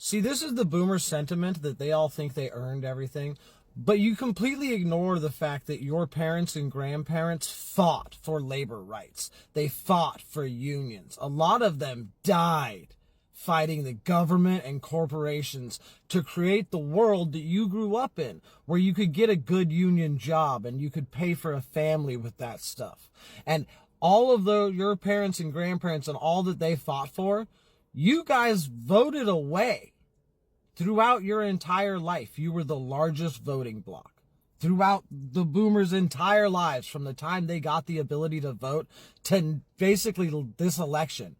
See, this is the boomer sentiment that they all think they earned everything, but you completely ignore the fact that your parents and grandparents fought for labor rights. They fought for unions. A lot of them died fighting the government and corporations to create the world that you grew up in, where you could get a good union job and you could pay for a family with that stuff. And all of your parents and grandparents and all that they fought for, you guys voted away. Throughout your entire life, you were the largest voting bloc. Throughout the boomers' entire lives, from the time they got the ability to vote to basically this election,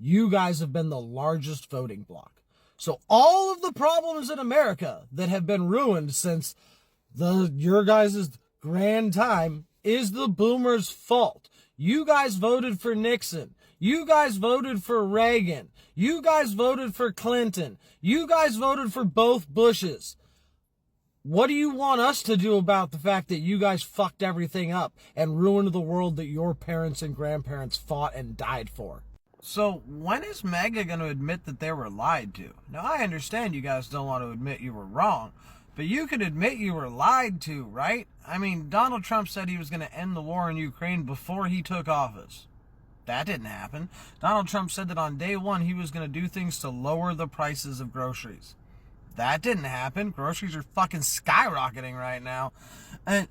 you guys have been the largest voting bloc. So all of the problems in America that have been ruined since your guys' grand time is the boomers' fault. You guys voted for Nixon. You guys voted for Reagan. You guys voted for Clinton. You guys voted for both Bushes. What do you want us to do about the fact that you guys fucked everything up and ruined the world that your parents and grandparents fought and died for? So when is MAGA going to admit that they were lied to? Now, I understand you guys don't want to admit you were wrong, but you could admit you were lied to, right? I mean, Donald Trump said he was going to end the war in Ukraine before he took office. That didn't happen. Donald Trump said that on day one he was going to do things to lower the prices of groceries. That didn't happen. Groceries are fucking skyrocketing right now. And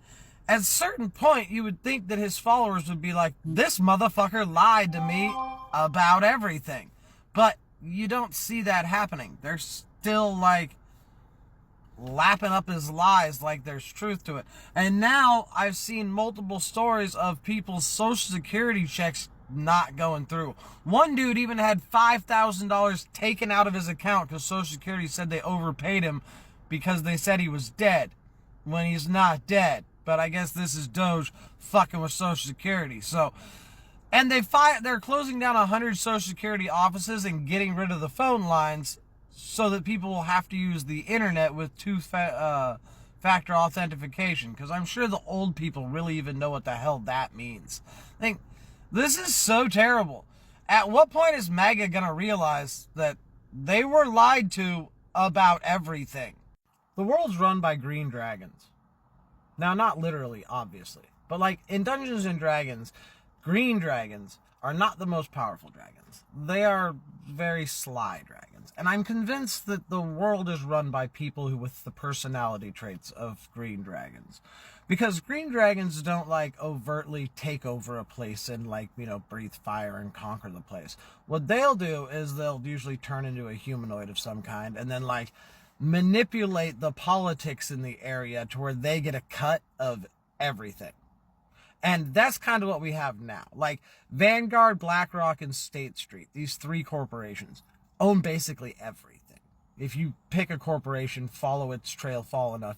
at a certain point, you would think that his followers would be like, this motherfucker lied to me about everything. But you don't see that happening. They're still like lapping up his lies like there's truth to it. And now I've seen multiple stories of people's Social Security checks not going through. One dude even had $5,000 taken out of his account because Social Security said they overpaid him because they said he was dead when he's not dead. But I guess this is Doge fucking with Social Security. So, and they're closing down 100 Social Security offices and getting rid of the phone lines so that people will have to use the internet with two-factor authentication. Because I'm sure the old people really even know what the hell that means. I think this is so terrible. At what point is MAGA going to realize that they were lied to about everything? The world's run by green dragons. Now, not literally, obviously, but like in Dungeons and Dragons, green dragons are not the most powerful dragons. They are very sly dragons. And I'm convinced that the world is run by people who with the personality traits of green dragons. Because green dragons don't like overtly take over a place and like, breathe fire and conquer the place. What they'll do is they'll usually turn into a humanoid of some kind and then like manipulate the politics in the area to where they get a cut of everything. And that's kind of what we have now. Like Vanguard, BlackRock, and State Street, these three corporations own basically everything. If you pick a corporation, follow its trail far enough,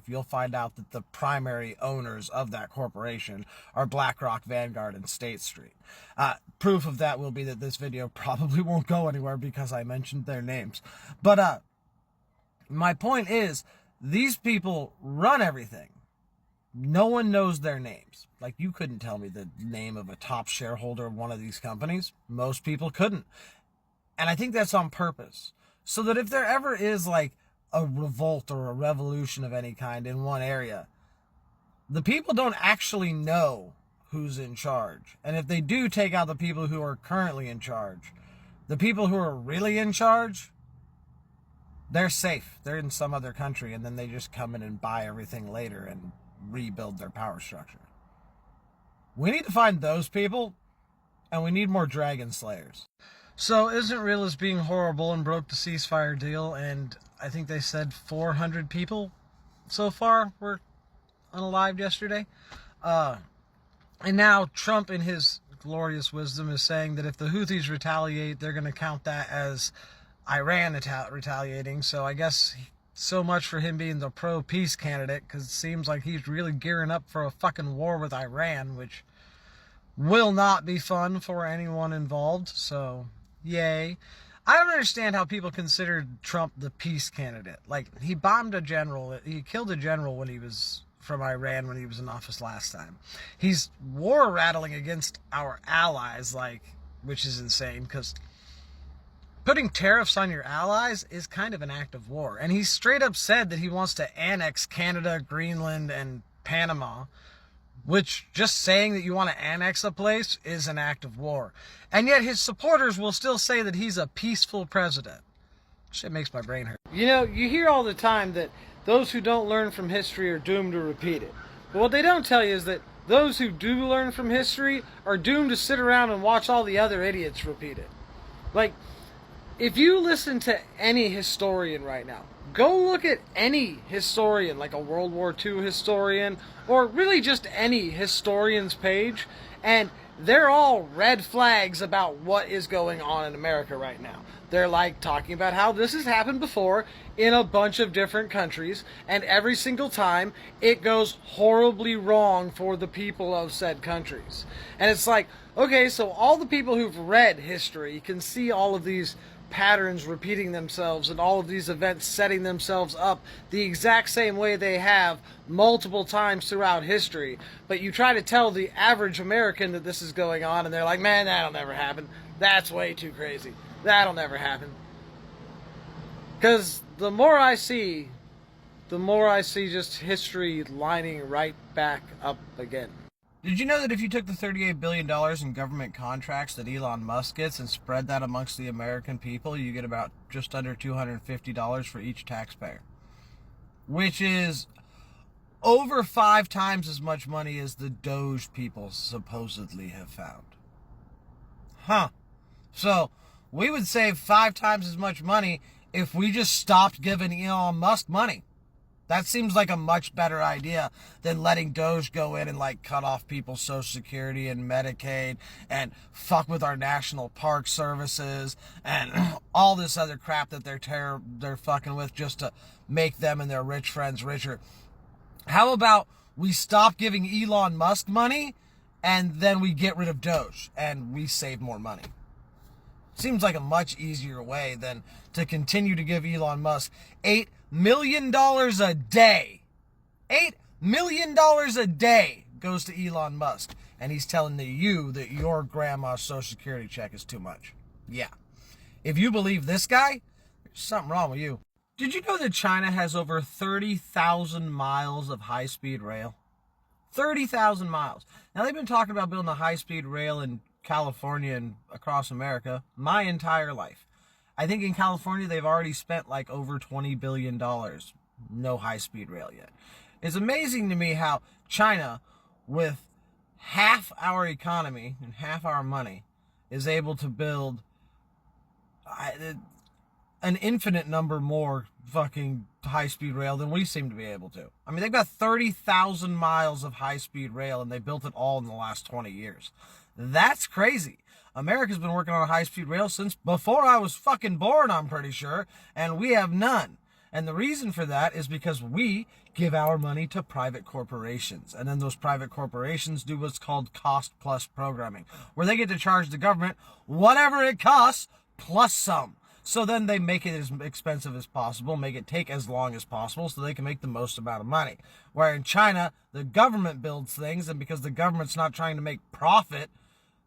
you'll find out that the primary owners of that corporation are BlackRock, Vanguard, and State Street. Proof of that will be that this video probably won't go anywhere because I mentioned their names. But my point is, these people run everything. No one knows their names. Like, you couldn't tell me the name of a top shareholder of one of these companies. Most people couldn't. And I think that's on purpose. So that if there ever is, like, a revolt or a revolution of any kind in one area, the people don't actually know who's in charge. And if they do take out the people who are currently in charge, the people who are really in charge, they're safe. They're in some other country, and then they just come in and buy everything later and rebuild their power structure. We need to find those people, and we need more Dragon Slayers. So, Isn't Real is being horrible and broke the ceasefire deal, and I think they said 400 people so far were unalived yesterday. And now Trump, in his glorious wisdom, is saying that if the Houthis retaliate, they're going to count that as Iran retaliating. So I guess so much for him being the pro-peace candidate, because it seems like he's really gearing up for a fucking war with Iran, which will not be fun for anyone involved. So, yay. I don't understand how people considered Trump the peace candidate. Like, he bombed a general. He killed a general when he was from Iran when he was in office last time. He's war rattling against our allies, like, which is insane, because Putting tariffs on your allies is kind of an act of war. And he straight up said that he wants to annex Canada, Greenland, and Panama, which just saying that you want to annex a place is an act of war. And yet his supporters will still say that he's a peaceful president. Shit makes my brain hurt. You know, you hear all the time that those who don't learn from history are doomed to repeat it. But what they don't tell you is that those who do learn from history are doomed to sit around and watch all the other idiots repeat it. Like, if you listen to any historian right now, go look at any historian, like a World War II historian, or really just any historian's page, and they're all red flags about what is going on in America right now. They're like talking about how this has happened before in a bunch of different countries, and every single time it goes horribly wrong for the people of said countries. And it's like, okay, so all the people who've read history can see all of these patterns repeating themselves and all of these events setting themselves up the exact same way they have multiple times throughout history. But you try to tell the average American that this is going on, and they're like, man, that'll never happen. That's way too crazy. That'll never happen. Because the more I see just history lining right back up again. Did you know that if you took the $38 billion in government contracts that Elon Musk gets and spread that amongst the American people, you get about just under $250 for each taxpayer? Which is over 5 times as much money as the Doge people supposedly have found. Huh. So, we would save 5 times as much money if we just stopped giving Elon Musk money. That seems like a much better idea than letting Doge go in and like cut off people's Social Security and Medicaid and fuck with our national park services and all this other crap that they're fucking with just to make them and their rich friends richer. How about we stop giving Elon Musk money and then we get rid of Doge and we save more money? Seems like a much easier way than to continue to give Elon Musk $8 million a day. $8 million a day goes to Elon Musk. And he's telling you that your grandma's Social Security check is too much. Yeah. If you believe this guy, there's something wrong with you. Did you know that China has over 30,000 miles of high-speed rail? 30,000 miles. Now, they've been talking about building a high-speed rail in California and across America my entire life. I think in California they've already spent like over $20 billion. No high-speed rail yet. It's amazing to me how China, with half our economy and half our money, is able to build an infinite number more fucking high-speed rail than we seem to be able to. I mean, they've got 30,000 miles of high-speed rail, and they built it all in the last 20 years. That's crazy. America's been working on a high-speed rail since before I was fucking born, I'm pretty sure, and we have none. And the reason for that is because we give our money to private corporations. And then those private corporations do what's called cost-plus programming, where they get to charge the government whatever it costs plus some. So then they make it as expensive as possible, make it take as long as possible so they can make the most amount of money. Where in China, the government builds things, and because the government's not trying to make profit,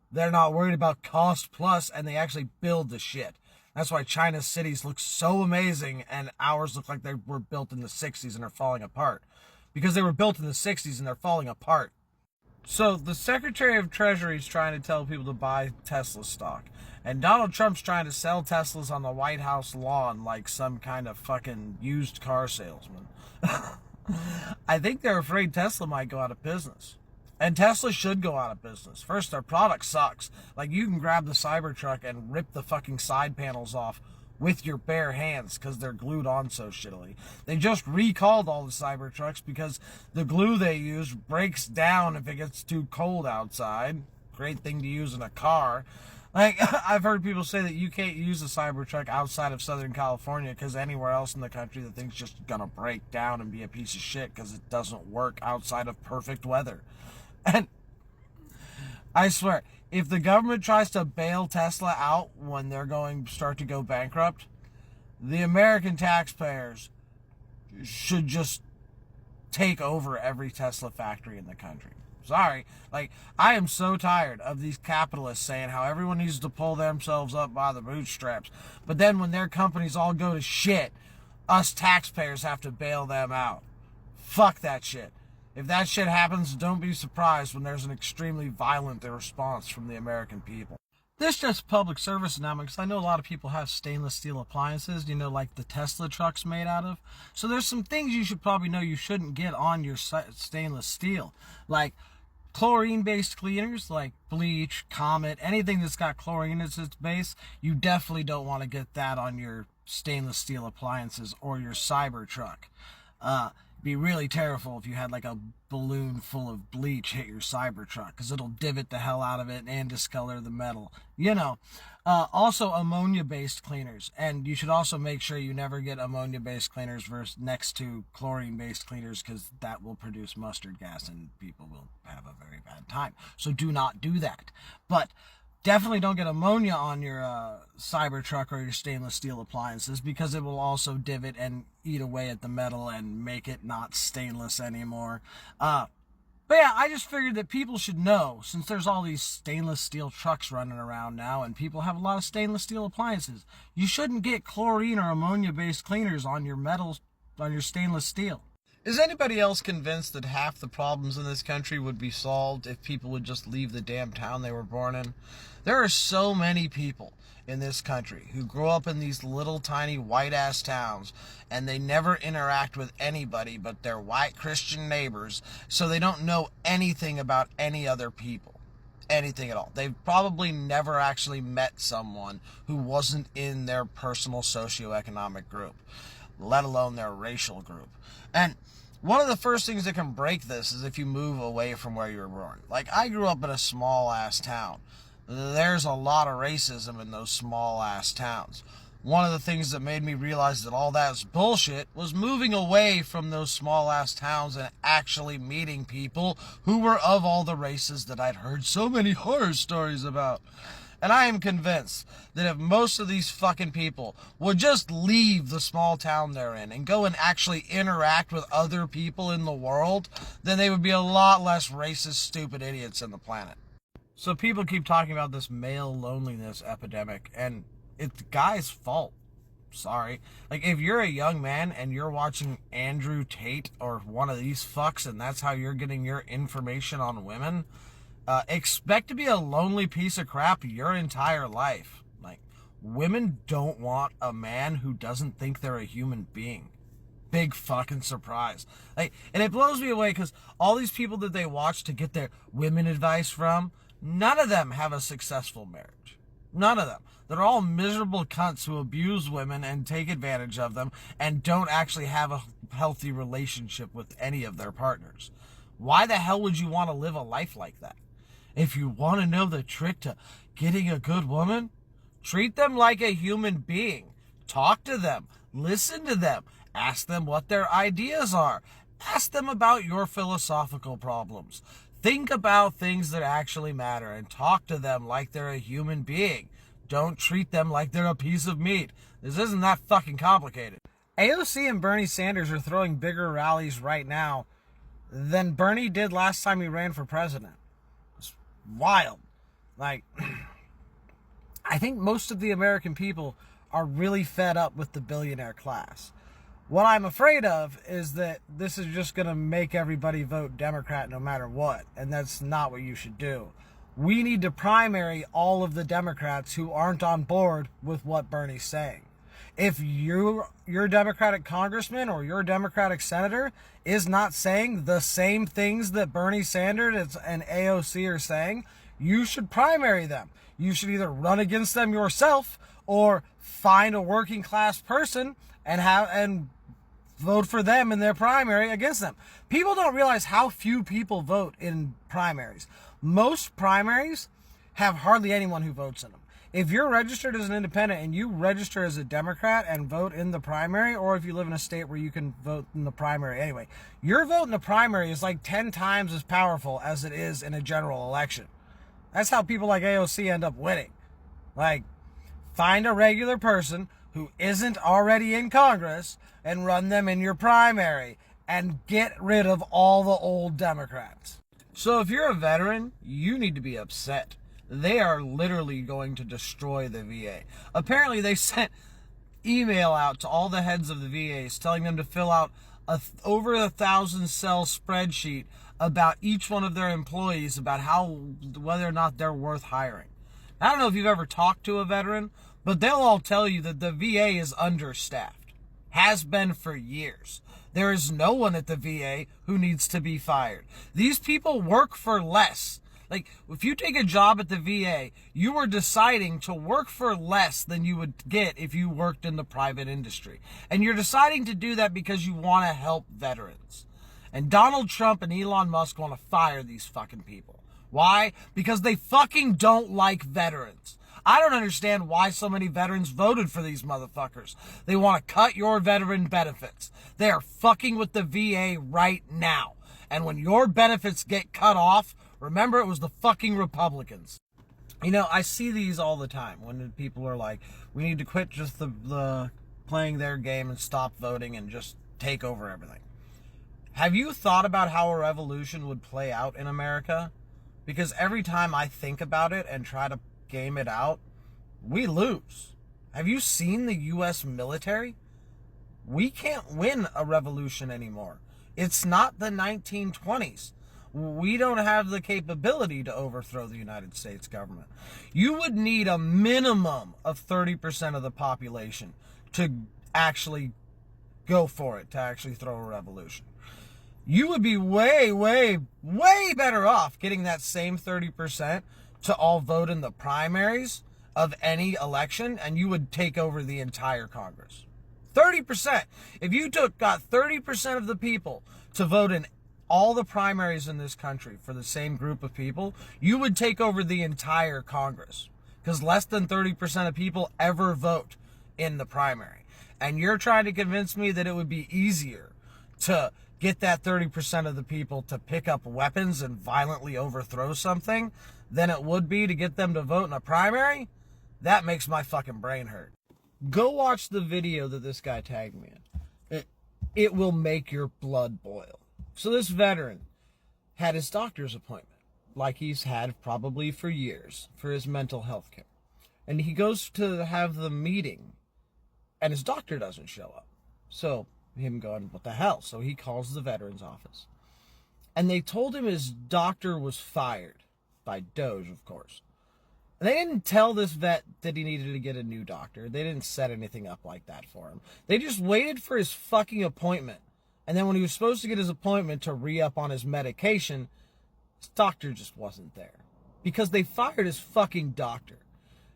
they're not worried about cost plus, and they actually build the shit. That's why China's cities look so amazing, and ours look like they were built in the 60s and are falling apart. Because they were built in the 60s and they're falling apart. So the Secretary of Treasury is trying to tell people to buy Tesla stock. And Donald Trump's trying to sell Teslas on the White House lawn like some kind of fucking used car salesman. I think they're afraid Tesla might go out of business. And Tesla should go out of business. First, their product sucks. Like, you can grab the Cybertruck and rip the fucking side panels off with your bare hands because they're glued on so shittily. They just recalled all the Cybertrucks because the glue they use breaks down if it gets too cold outside. Great thing to use in a car. Like, I've heard people say that you can't use a Cybertruck outside of Southern California because anywhere else in the country the thing's just gonna break down and be a piece of shit because it doesn't work outside of perfect weather. And I swear, if the government tries to bail Tesla out when they're going to start to go bankrupt, the American taxpayers should just take over every Tesla factory in the country. Sorry. Like, I am so tired of these capitalists saying how everyone needs to pull themselves up by the bootstraps. But then when their companies all go to shit, us taxpayers have to bail them out. Fuck that shit. If that shit happens, don't be surprised when there's an extremely violent response from the American people. This is just public service announcement because I know a lot of people have stainless steel appliances, like the Tesla truck's made out of. So there's some things you should probably know you shouldn't get on your stainless steel. Like chlorine-based cleaners, like bleach, Comet, anything that's got chlorine as its base, you definitely don't want to get that on your stainless steel appliances or your Cybertruck. Be really terrible if you had like a balloon full of bleach hit your Cybertruck, because it'll divot the hell out of it and discolor the metal. Also ammonia-based cleaners, and you should also make sure you never get ammonia-based cleaners next to chlorine-based cleaners, because that will produce mustard gas and people will have a very bad time. So do not do that. But definitely don't get ammonia on your Cybertruck or your stainless steel appliances, because it will also divot and eat away at the metal and make it not stainless anymore. But yeah, I just figured that people should know, since there's all these stainless steel trucks running around now and people have a lot of stainless steel appliances, you shouldn't get chlorine or ammonia-based cleaners on your metals, on your stainless steel. Is anybody else convinced that half the problems in this country would be solved if people would just leave the damn town they were born in? There are so many people in this country who grow up in these little tiny white-ass towns, and they never interact with anybody but their white Christian neighbors, so they don't know anything about any other people. Anything at all. They've probably never actually met someone who wasn't in their personal socioeconomic group, let alone their racial group. And one of the first things that can break this is if you move away from where you were born. Like, I grew up in a small-ass town. There's a lot of racism in those small-ass towns. One of the things that made me realize that all that's bullshit was moving away from those small-ass towns and actually meeting people who were of all the races that I'd heard so many horror stories about. And I am convinced that if most of these fucking people would just leave the small town they're in and go and actually interact with other people in the world, then they would be a lot less racist, stupid idiots on the planet. So people keep talking about this male loneliness epidemic, and it's the guy's fault. Sorry. Like, if you're a young man and you're watching Andrew Tate or one of these fucks and that's how you're getting your information on women, expect to be a lonely piece of crap your entire life. Like, women don't want a man who doesn't think they're a human being. Big fucking surprise. Like, and it blows me away because all these people that they watch to get their women advice from, none of them have a successful marriage. None of them. They're all miserable cunts who abuse women and take advantage of them and don't actually have a healthy relationship with any of their partners. Why the hell would you want to live a life like that? If you want to know the trick to getting a good woman, treat them like a human being. Talk to them. Listen to them. Ask them what their ideas are. Ask them about your philosophical problems. Think about things that actually matter and talk to them like they're a human being. Don't treat them like they're a piece of meat. This isn't that fucking complicated. AOC and Bernie Sanders are throwing bigger rallies right now than Bernie did last time he ran for president. It's wild. Like, I think most of the American people are really fed up with the billionaire class. What I'm afraid of is that this is just going to make everybody vote Democrat no matter what, and that's not what you should do. We need to primary all of the Democrats who aren't on board with what Bernie's saying. If your Democratic congressman or your Democratic senator is not saying the same things that Bernie Sanders and AOC are saying, you should primary them. You should either run against them yourself or find a working class person and vote for them in their primary against them. People don't realize how few people vote in primaries. Most primaries have hardly anyone who votes in them. If you're registered as an independent and you register as a Democrat and vote in the primary, or if you live in a state where you can vote in the primary anyway, your vote in the primary is like 10 times as powerful as it is in a general election. That's how people like AOC end up winning. Like, find a regular person who isn't already in Congress and run them in your primary and get rid of all the old Democrats. So if you're a veteran, you need to be upset. They are literally going to destroy the VA. Apparently they sent email out to all the heads of the VAs telling them to fill out over 1,000 cell spreadsheet about each one of their employees, about whether or not they're worth hiring. I don't know if you've ever talked to a veteran, but they'll all tell you that the VA is understaffed. Has been for years. There is no one at the VA who needs to be fired. These people work for less. Like, if you take a job at the VA, you are deciding to work for less than you would get if you worked in the private industry. And you're deciding to do that because you want to help veterans. And Donald Trump and Elon Musk want to fire these fucking people. Why? Because they fucking don't like veterans. I don't understand why so many veterans voted for these motherfuckers. They want to cut your veteran benefits. They are fucking with the VA right now. And when your benefits get cut off, remember, it was the fucking Republicans. You know, I see these all the time when people are like, we need to quit just the playing their game and stop voting and just take over everything. Have you thought about how a revolution would play out in America? Because every time I think about it and try to game it out, we lose. Have you seen the U.S. military? We can't win a revolution anymore. It's not the 1920s. We don't have the capability to overthrow the United States government. You would need a minimum of 30% of the population to actually go for it, to actually throw a revolution. You would be way, way, way better off getting that same 30% to all vote in the primaries of any election, and you would take over the entire Congress. 30%. If you got 30% of the people to vote in all the primaries in this country for the same group of people, you would take over the entire Congress. Because less than 30% of people ever vote in the primary. And you're trying to convince me that it would be easier to get that 30% of the people to pick up weapons and violently overthrow something than it would be to get them to vote in a primary? That makes my fucking brain hurt. Go watch the video that this guy tagged me in. It will make your blood boil. So this veteran had his doctor's appointment, like he's had probably for years, for his mental health care. And he goes to have the meeting, and his doctor doesn't show up. So him going, what the hell? So he calls the veterans office. And they told him his doctor was fired, by Doge, of course. And they didn't tell this vet that he needed to get a new doctor. They didn't set anything up like that for him. They just waited for his fucking appointment. And then when he was supposed to get his appointment to re-up on his medication, his doctor just wasn't there. Because they fired his fucking doctor.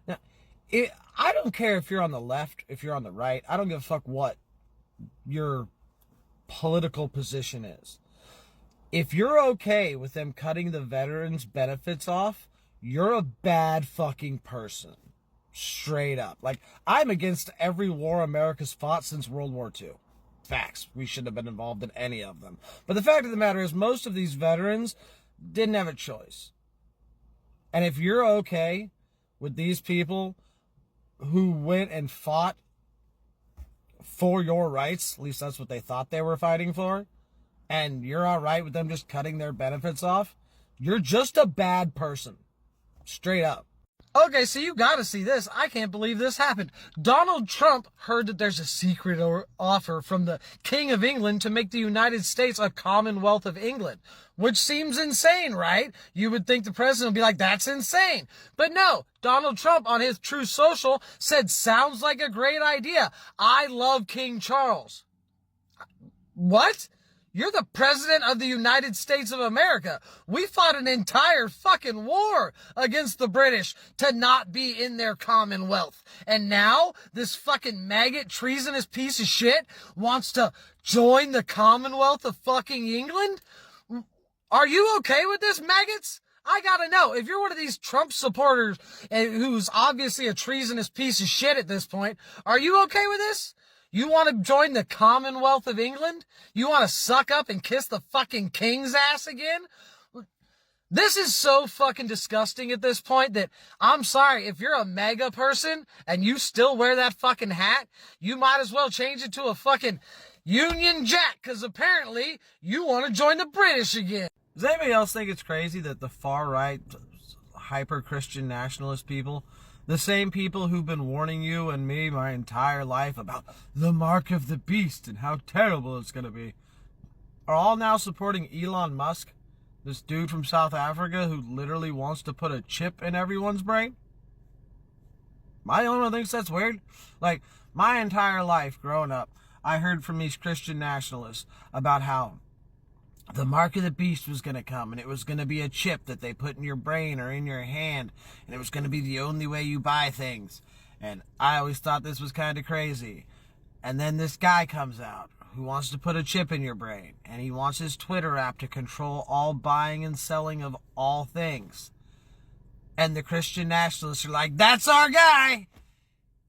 Now, I don't care if you're on the left, if you're on the right. I don't give a fuck what your political position is. If you're okay with them cutting the veterans' benefits off, you're a bad fucking person. Straight up. Like, I'm against every war America's fought since World War II. Facts. We shouldn't have been involved in any of them. But the fact of the matter is, most of these veterans didn't have a choice. And if you're okay with these people who went and fought for your rights, at least that's what they thought they were fighting for, and you're all right with them just cutting their benefits off, you're just a bad person. Straight up. Okay, so you gotta see this. I can't believe this happened. Donald Trump heard that there's a secret offer from the King of England to make the United States a Commonwealth of England, which seems insane, right? You would think the president would be like, that's insane. But no, Donald Trump on his Truth Social said, sounds like a great idea. I love King Charles. What? You're the president of the United States of America. We fought an entire fucking war against the British to not be in their Commonwealth. And now this fucking maggot treasonous piece of shit wants to join the Commonwealth of fucking England? Are you okay with this, maggots? I gotta know, if you're one of these Trump supporters who's obviously a treasonous piece of shit at this point, are you okay with this? You want to join the Commonwealth of England? You want to suck up and kiss the fucking king's ass again? This is so fucking disgusting at this point that I'm sorry, if you're a MAGA person and you still wear that fucking hat, you might as well change it to a fucking Union Jack, because apparently you want to join the British again. Does anybody else think it's crazy that the far right, hyper Christian nationalist people, the same people who've been warning you and me my entire life about the mark of the beast and how terrible it's going to be, are all now supporting Elon Musk, this dude from South Africa who literally wants to put a chip in everyone's brain? Am I the only one who thinks that's weird? Like, my entire life growing up, I heard from these Christian nationalists about how the mark of the beast was going to come, and it was going to be a chip that they put in your brain or in your hand, and it was going to be the only way you buy things. And I always thought this was kind of crazy. And then this guy comes out who wants to put a chip in your brain, and he wants his Twitter app to control all buying and selling of all things. And the Christian nationalists are like, that's our guy!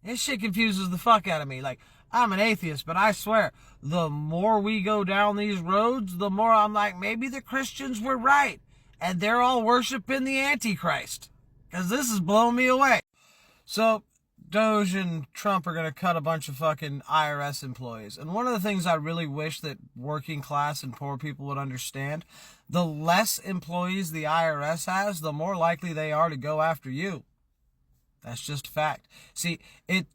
This shit confuses the fuck out of me. Like, I'm an atheist, but I swear, the more we go down these roads, the more I'm like, maybe the Christians were right. And they're all worshiping the Antichrist. Because this is blowing me away. So, Doge and Trump are going to cut a bunch of fucking IRS employees. And one of the things I really wish that working class and poor people would understand, the less employees the IRS has, the more likely they are to go after you. That's just a fact. See, it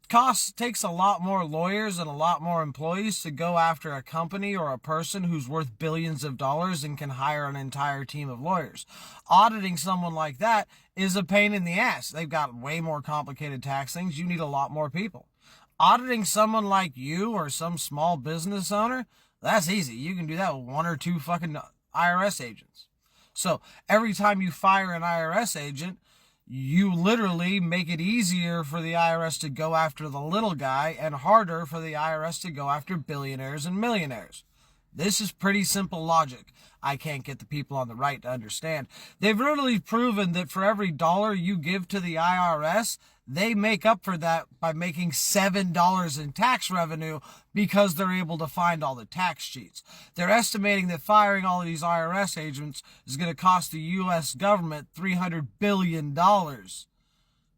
takes a lot more lawyers and a lot more employees to go after a company or a person who's worth billions of dollars and can hire an entire team of lawyers. Auditing someone like that is a pain in the ass. They've got way more complicated tax things. You need a lot more people. Auditing someone like you or some small business owner, that's easy. You can do that with one or two fucking IRS agents. So every time you fire an IRS agent, you literally make it easier for the IRS to go after the little guy and harder for the IRS to go after billionaires and millionaires. This is pretty simple logic. I can't get the people on the right to understand. They've literally proven that for every dollar you give to the IRS, they make up for that by making $7 in tax revenue because they're able to find all the tax cheats. They're estimating that firing all of these IRS agents is going to cost the U.S. government $300 billion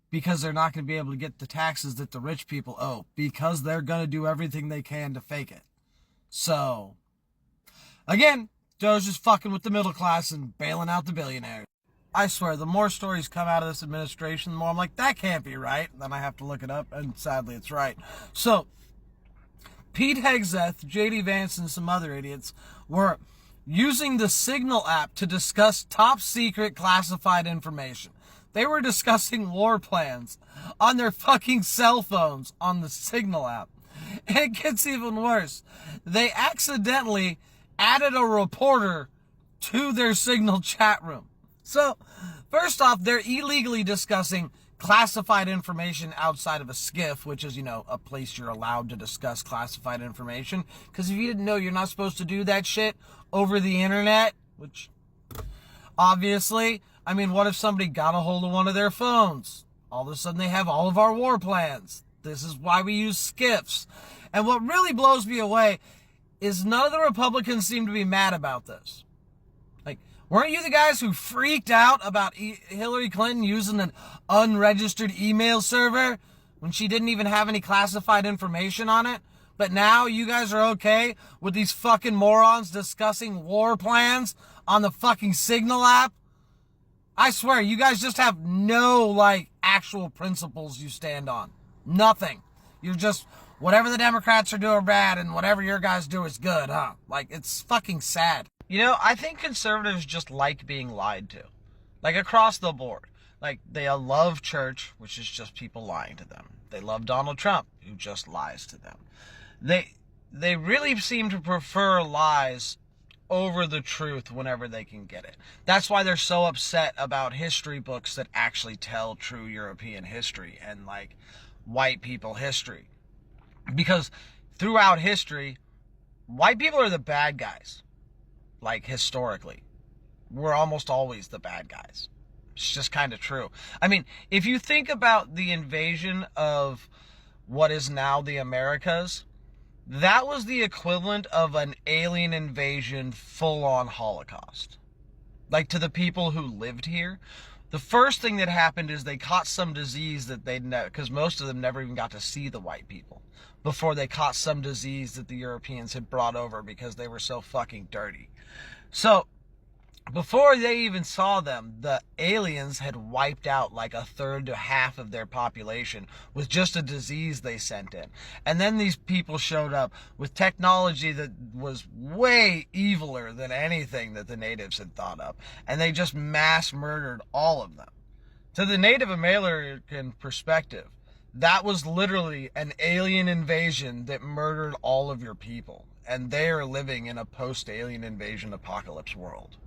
because they're not going to be able to get the taxes that the rich people owe because they're going to do everything they can to fake it. So, again, Doge is fucking with the middle class and bailing out the billionaires. I swear, the more stories come out of this administration, the more I'm like, that can't be right. And then I have to look it up, and sadly, it's right. So, Pete Hegseth, J.D. Vance, and some other idiots were using the Signal app to discuss top-secret classified information. They were discussing war plans on their fucking cell phones on the Signal app. And it gets even worse. They accidentally added a reporter to their Signal chat room. So, first off, they're illegally discussing classified information outside of a SCIF, which is, a place you're allowed to discuss classified information. Because if you didn't know, you're not supposed to do that shit over the internet, which, obviously, what if somebody got a hold of one of their phones? All of a sudden, they have all of our war plans. This is why we use SCIFs. And what really blows me away is none of the Republicans seem to be mad about this. Weren't you the guys who freaked out about Hillary Clinton using an unregistered email server when she didn't even have any classified information on it? But now you guys are okay with these fucking morons discussing war plans on the fucking Signal app? I swear, you guys just have no, actual principles you stand on. Nothing. You're just, whatever the Democrats are doing bad and whatever your guys do is good, huh? It's fucking sad. I think conservatives just like being lied to. Across the board. They love church, which is just people lying to them. They love Donald Trump, who just lies to them. They really seem to prefer lies over the truth whenever they can get it. That's why they're so upset about history books that actually tell true European history and, white people history. Because throughout history, white people are the bad guys. Historically. We're almost always the bad guys. It's just kind of true. If you think about the invasion of what is now the Americas, that was the equivalent of an alien invasion full-on Holocaust. To the people who lived here. The first thing that happened is they caught some disease that because most of them never even got to see the white people before they caught some disease that the Europeans had brought over because they were so fucking dirty. So, Before they even saw them, the aliens had wiped out like a third to half of their population with just a disease they sent in. And then these people showed up with technology that was way eviler than anything that the natives had thought of. And they just mass murdered all of them. To the Native American perspective, that was literally an alien invasion that murdered all of your people. And they are living in a post-alien invasion apocalypse world.